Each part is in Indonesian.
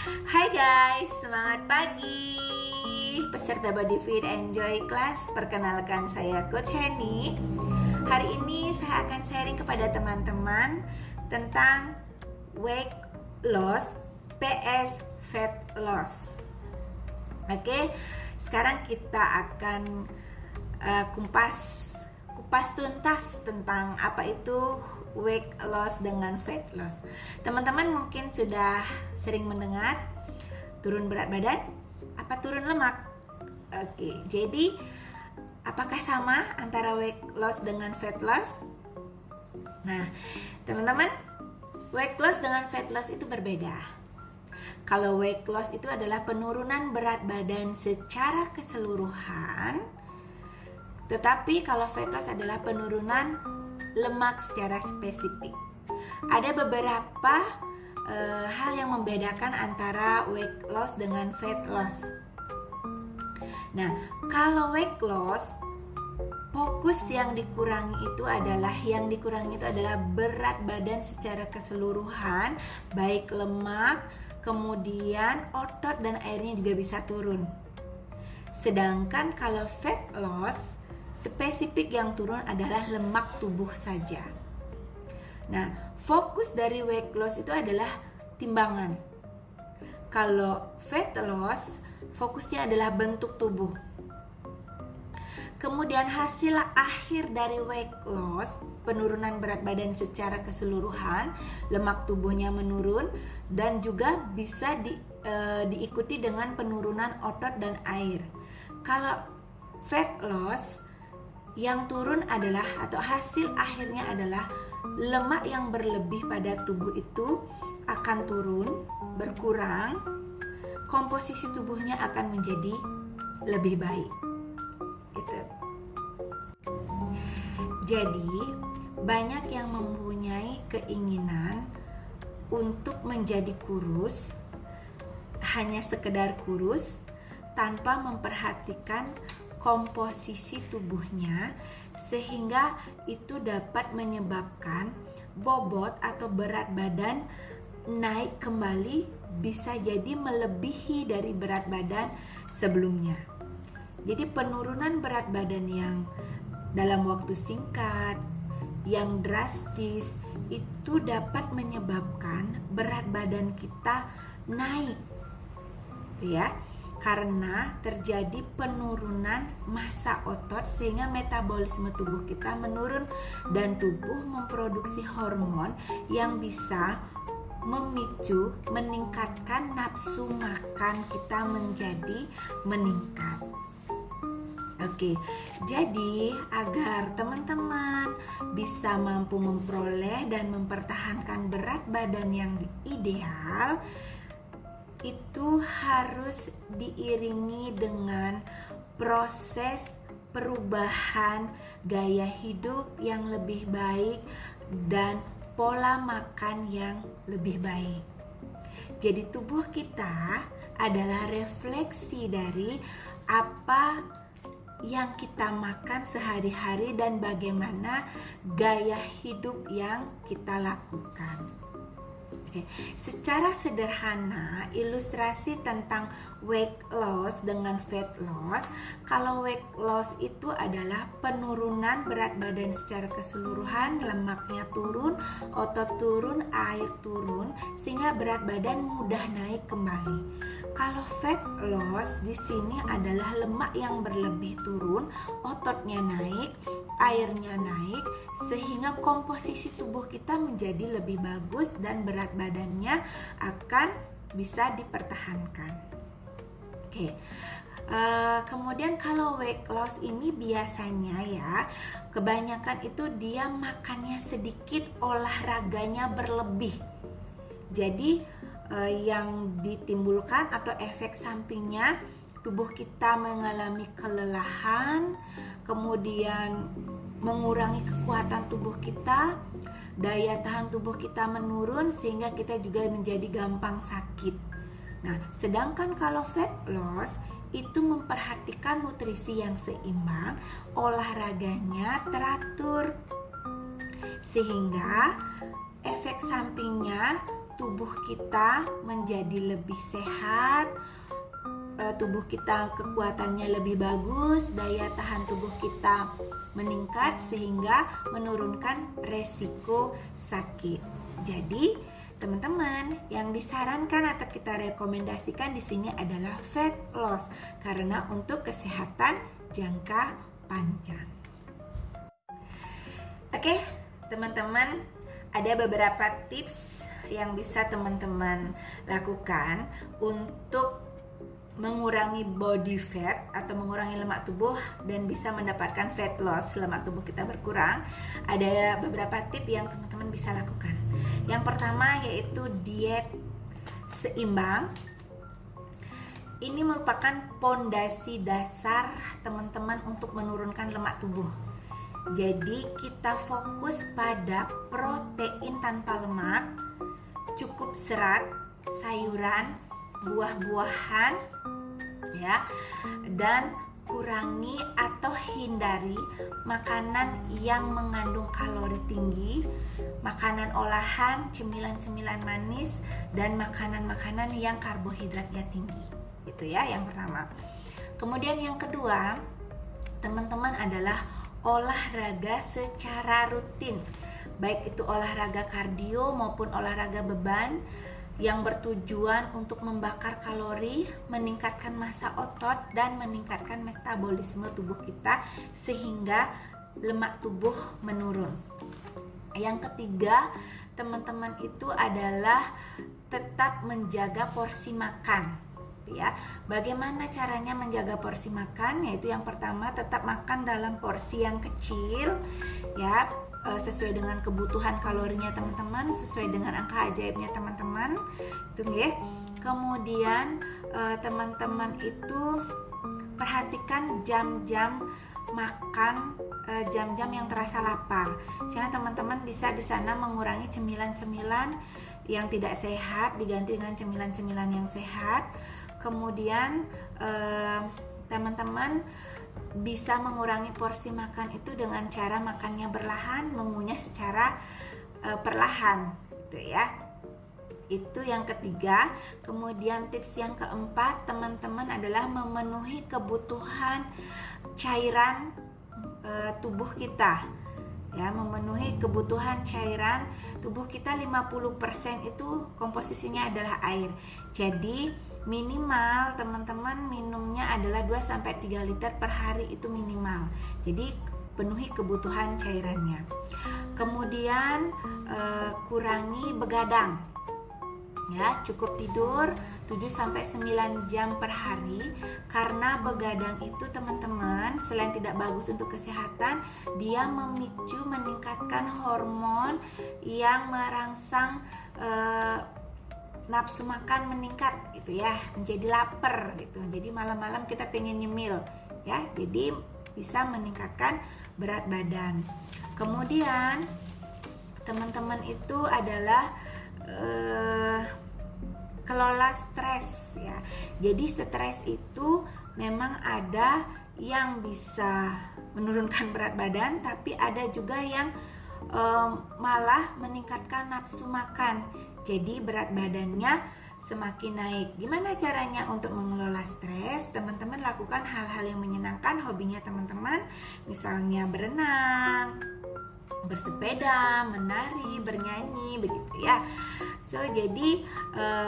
Hai guys, semangat pagi. Peserta Body Fit Enjoy Class, perkenalkan saya Coach Henny. Hari ini saya akan sharing kepada teman-teman tentang weight loss PS fat loss. Oke, sekarang kita akan kupas tuntas tentang apa itu weight loss dengan fat loss. Teman-teman mungkin sudah sering mendengar turun berat badan apa turun lemak. Oke, jadi apakah sama antara weight loss dengan fat loss? Nah, teman-teman, weight loss dengan fat loss itu berbeda. Kalau weight loss itu adalah penurunan berat badan secara keseluruhan, tetapi kalau fat loss adalah penurunan lemak secara spesifik. Ada beberapa hal yang membedakan antara weight loss dengan fat loss. Nah, kalau weight loss, fokus yang dikurangi itu adalah berat badan secara keseluruhan, baik lemak, kemudian otot dan airnya juga bisa turun. Sedangkan kalau fat loss, spesifik yang turun adalah lemak tubuh saja. Nah, fokus dari weight loss itu adalah timbangan. Kalau fat loss, fokusnya adalah bentuk tubuh. Kemudian hasil akhir dari weight loss, penurunan berat badan secara keseluruhan, lemak tubuhnya menurun dan juga bisa diikuti dengan penurunan otot dan air. Kalau fat loss, yang turun adalah atau hasil akhirnya adalah lemak yang berlebih pada tubuh itu akan turun, berkurang, komposisi tubuhnya akan menjadi lebih baik. Itu. Jadi, banyak yang mempunyai keinginan untuk menjadi kurus, hanya sekedar kurus tanpa memperhatikan komposisi tubuhnya, sehingga itu dapat menyebabkan bobot atau berat badan naik kembali, bisa jadi melebihi dari berat badan sebelumnya. Jadi penurunan berat badan yang dalam waktu singkat, yang drastis, itu dapat menyebabkan berat badan kita naik, ya, karena terjadi penurunan massa otot sehingga metabolisme tubuh kita menurun dan tubuh memproduksi hormon yang bisa memicu, meningkatkan nafsu makan kita menjadi meningkat. Oke, jadi agar teman-teman bisa mampu memperoleh dan mempertahankan berat badan yang ideal, itu harus diiringi dengan proses perubahan gaya hidup yang lebih baik dan pola makan yang lebih baik. Jadi tubuh kita adalah refleksi dari apa yang kita makan sehari-hari dan bagaimana gaya hidup yang kita lakukan. Secara sederhana, ilustrasi tentang weight loss dengan fat loss. Kalau weight loss itu adalah penurunan berat badan secara keseluruhan, lemaknya turun, otot turun, air turun, sehingga berat badan mudah naik kembali. Kalau fat loss di sini adalah lemak yang berlebih turun, ototnya naik, airnya naik, sehingga komposisi tubuh kita menjadi lebih bagus dan berat badannya akan bisa dipertahankan. Oke. Kemudian kalau weight loss ini biasanya ya, kebanyakan itu dia makannya sedikit, olahraganya berlebih. Jadi yang ditimbulkan atau efek sampingnya, tubuh kita mengalami kelelahan, kemudian mengurangi kekuatan tubuh kita, daya tahan tubuh kita menurun sehingga kita juga menjadi gampang sakit. Nah, sedangkan kalau fat loss itu memperhatikan nutrisi yang seimbang, olahraganya teratur, sehingga efek sampingnya tubuh kita menjadi lebih sehat, tubuh kita kekuatannya lebih bagus, daya tahan tubuh kita meningkat sehingga menurunkan resiko sakit. Jadi, teman-teman, yang disarankan atau kita rekomendasikan di sini adalah fat loss karena untuk kesehatan jangka panjang. Oke, teman-teman, ada beberapa tips yang bisa teman-teman lakukan untuk mengurangi body fat atau mengurangi lemak tubuh dan bisa mendapatkan fat loss, lemak tubuh kita berkurang. Ada beberapa tips yang teman-teman bisa lakukan. Yang pertama yaitu diet seimbang. Ini merupakan pondasi dasar teman-teman untuk menurunkan lemak tubuh. Jadi kita fokus pada protein tanpa lemak, cukup serat, sayuran, buah-buahan, ya, dan kurangi atau hindari makanan yang mengandung kalori tinggi, makanan olahan, cemilan-cemilan manis, dan makanan-makanan yang karbohidratnya tinggi. Itu ya yang pertama. Kemudian yang kedua, teman-teman adalah olahraga secara rutin, baik itu olahraga kardio maupun olahraga beban yang bertujuan untuk membakar kalori, meningkatkan massa otot, dan meningkatkan metabolisme tubuh kita sehingga lemak tubuh menurun. Yang ketiga, teman-teman itu adalah tetap menjaga porsi makan. Ya, bagaimana caranya menjaga porsi makan? Yaitu yang pertama, tetap makan dalam porsi yang kecil, ya, sesuai dengan kebutuhan kalorinya teman-teman, sesuai dengan angka ajaibnya teman-teman, itu ya. Kemudian teman-teman itu perhatikan jam-jam makan, jam-jam yang terasa lapar. Sehingga teman-teman bisa di sana mengurangi cemilan-cemilan yang tidak sehat diganti dengan cemilan-cemilan yang sehat. Kemudian teman-teman bisa mengurangi porsi makan itu dengan cara makannya berlahan, mengunyah secara perlahan, gitu ya. Itu yang ketiga. Kemudian tips yang keempat, teman-teman adalah memenuhi kebutuhan cairan tubuh kita. Ya, memenuhi kebutuhan cairan tubuh kita. 50% itu komposisinya adalah air. Jadi minimal teman-teman minumnya adalah 2-3 liter per hari, itu minimal. Jadi penuhi kebutuhan cairannya. Kemudian kurangi begadang. Ya, cukup tidur 7-9 jam per hari, karena begadang itu teman-teman selain tidak bagus untuk kesehatan, dia memicu meningkatkan hormon yang merangsang nafsu makan meningkat, gitu ya, menjadi lapar gitu. Jadi malam-malam kita pengen nyemil, ya, jadi bisa meningkatkan berat badan. Kemudian teman-teman itu adalah kelola stres, ya. Jadi stres itu memang ada yang bisa menurunkan berat badan, tapi ada juga yang malah meningkatkan nafsu makan. Jadi berat badannya semakin naik. Gimana caranya untuk mengelola stres? Teman-teman lakukan hal-hal yang menyenangkan, hobinya teman-teman, misalnya berenang, bersepeda, menari, bernyanyi, begitu ya. So, jadi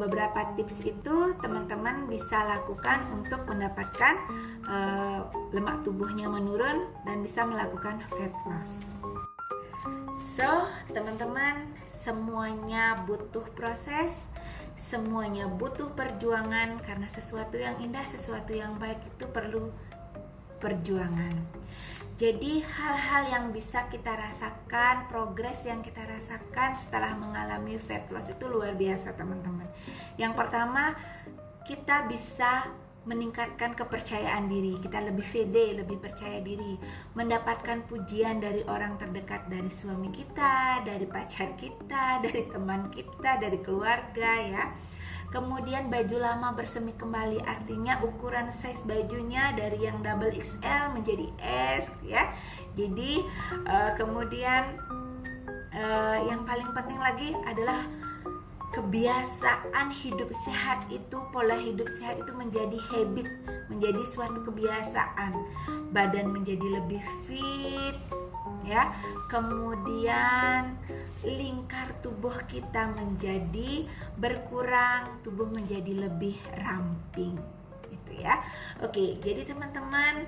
beberapa tips itu teman-teman bisa lakukan untuk mendapatkan lemak tubuhnya menurun dan bisa melakukan fat loss. So, teman-teman, semuanya butuh proses, semuanya butuh perjuangan, karena sesuatu yang indah, sesuatu yang baik itu perlu perjuangan. Jadi hal-hal yang bisa kita rasakan, progres yang kita rasakan setelah mengalami fat loss itu luar biasa teman-teman. Yang pertama, kita bisa meningkatkan kepercayaan diri, kita lebih pede, lebih percaya diri, mendapatkan pujian dari orang terdekat, dari suami kita, dari pacar kita, dari teman kita, dari keluarga, ya. Kemudian baju lama bersemi kembali, artinya ukuran size bajunya dari yang double XL menjadi S, ya. Jadi kemudian yang paling penting lagi adalah kebiasaan hidup sehat itu, pola hidup sehat itu menjadi habit, menjadi suatu kebiasaan. Badan menjadi lebih fit, ya. Kemudian lingkar tubuh kita menjadi berkurang, tubuh menjadi lebih ramping, gitu ya. Oke, jadi teman-teman,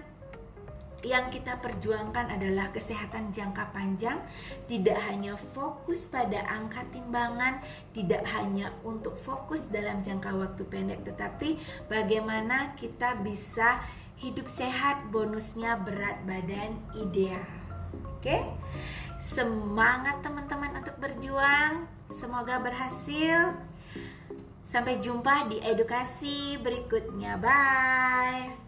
yang kita perjuangkan adalah kesehatan jangka panjang, tidak hanya fokus pada angka timbangan, tidak hanya untuk fokus dalam jangka waktu pendek, tetapi bagaimana kita bisa hidup sehat, bonusnya berat badan ideal. Oke? Semangat teman-teman untuk berjuang, semoga berhasil. Sampai jumpa di edukasi berikutnya. Bye.